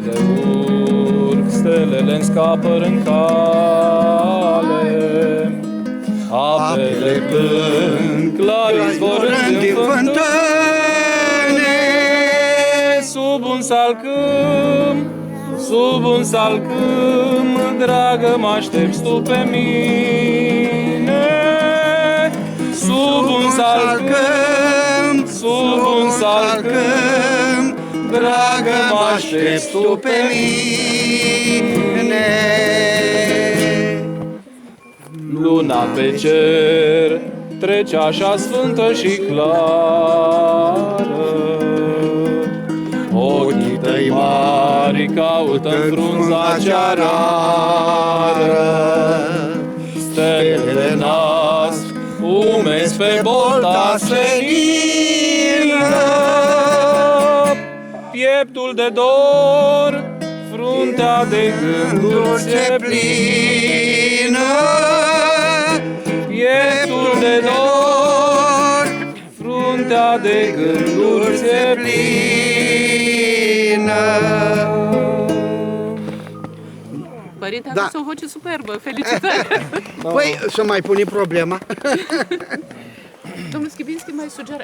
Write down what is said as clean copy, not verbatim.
Le urc, stelele-n scapă în cale, apele plâng, clari zborând din fântâne, sub un salcâm, sub un salcâm, dragă, mă aștepți tu pe mine. Sub un salcâm, sub un salcâm, dragă, mă aștepți tu pe mine. Luna pe cer trece așa sfântă și clară, ochii tăi mari caută-n frunza cea rară. Stelele nasc umezi pe bolta senină, pieptul de dor, fruntea de gânduri se plină. Pieptul de dor, fruntea de gânduri se plină. Părinte, aveți o voce superbă, felicitări! Păi, să mai punem problema. Domnul Schibinski mai sugera,